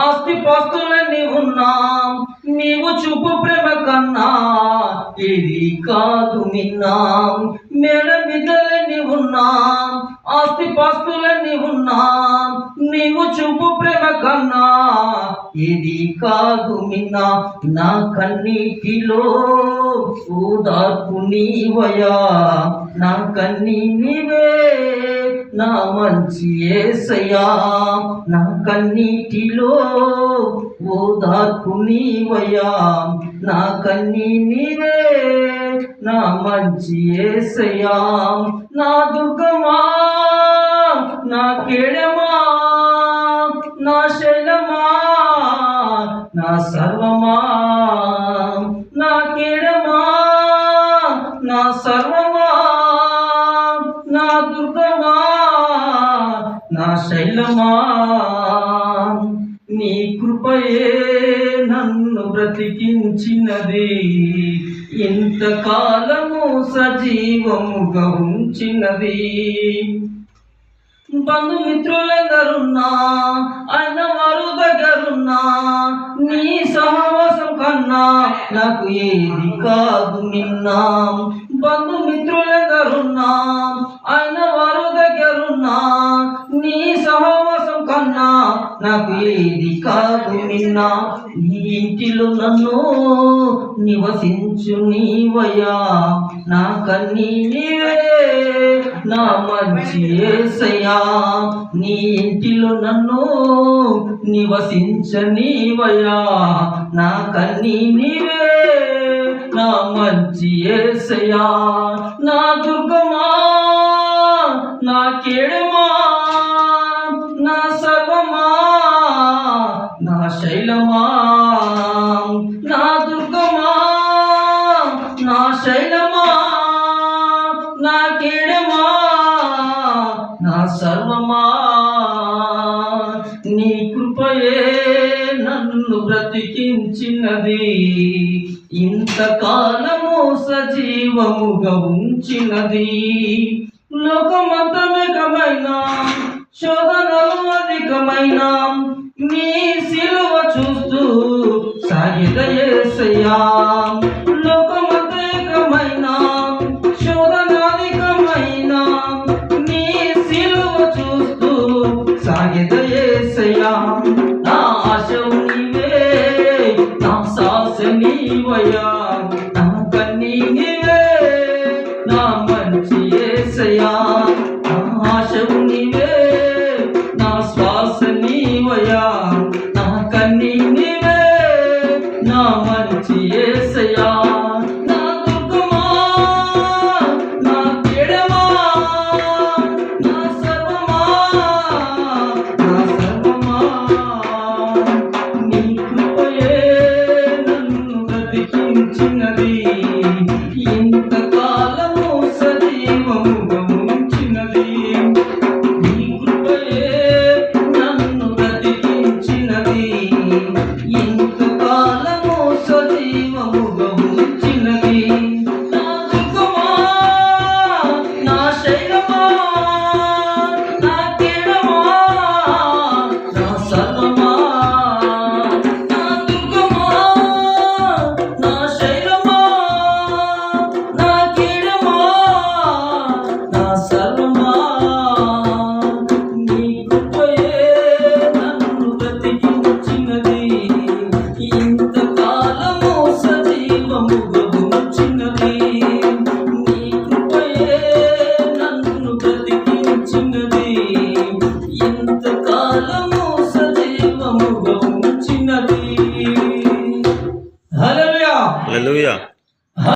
ఆస్తి పాస్తులన్నీ ఉన్నా నీవు చూపు ప్రేమ కన్నా ఇది కాదు నిన్నా. మేడ మిద్దలన్నీ ఉన్నా ఆస్తి పాస్తులన్నీ ఉన్నా నీవు చూపు ప్రేమ కన్నా ఇది కాదు నిన్నా. నా కన్నీటిలో ఓదార్పు నీవయా, నా కన్నీ నీవే నా మంచి యేసయ్యా. నా కన్నీటిలో ఓదార్పు నీవయ్యా, నా కన్నీ నీవే నా మంచి యేసయ్యా. నా దుర్గమా, నా కేడమా, నా శైలమా, నా సర్వమా, నా కేడమా, నా సర్వమా, నా దుర్గమా, నా శైలమా. నీ కృపయే నన్ను బ్రతికించినది, ఇంతకాలము సజీవముగా ఉంచినది. బంధుమిత్రులెందరున్నా అయిన వారు దగ్గరున్నా నీ సహవాసం కన్నా నాకు ఏది కాదు నిన్నా. బంధుమిత్రులెందరున్నా అయిన వారు దగ్గరున్నా నీ సహవాసం కన్నా నాకు ఏది కాదు నిన్నా. నీ ఇంటిలో నన్ను నివసించు నీవయ్యా, నా కన్నీ నీవే నా మంచి యేసయ్యా. నీ ఇంటిలో నన్ను నివసించనీవయ్యా, నా కన్నీ నీవే నా మంచి యేసయ్యా. నా దుర్గమా, నా కేడమా, నా సర్వమా, నా శైలమా. నా దుర్గమా, నా శైలమా, నా కేడమా, నా సర్వమా. నీ కృపయే నన్ను బ్రతికించినది, ఇంతకాలము సజీవముగా ఉంచినది. లోకమంతమేకమైన శోధనలు అధికమైన నీ సిలువ చూస్తూ సాగిద యేసయ్యా. లోకమంతమేకమైన శోధనాధికమైన నీ సిలువ చూస్తూ సాగిద యేసయ్యా. నా ఆశవు నీవే, నా శ్వాస నీవయ్యా, నా కన్నీ నీవే నా మంచి యేసయ్యా. నా ఆశవు నీవే, నా శ్వాస నీవయ్యా, నా కన్నీ నీవే నా మంచి యేసయ్యా. నా దుర్గమా, నా కేడమా, నా సర్వమా, నా సర్వమా. నీ కృపయే నన్ను బ్రతికించినది, ఇంతకాలము సజీవముగా ఉంచినది. నీ కృపయే నన్ను బ్రతికించినది, ఇంతకాలము సజీవముగా ఉంచినది. నా దుర్గమా, నా శైలమా, నా కేడమా, నా సర్వమా. నా దుర్గమా, నా శైలమా, నా కేడమా, నా సర్వమా. నీ కృపయే నన్ను బ్రతికించినది, ఇంతకాలము సజీవముగా ఉంచినది. నీ కృపయే నన్ను బ్రతికించినది, ఇంతకాలము సజీవముగా ఉంచినది. హల్లెలూయా. హల్లెలూయా.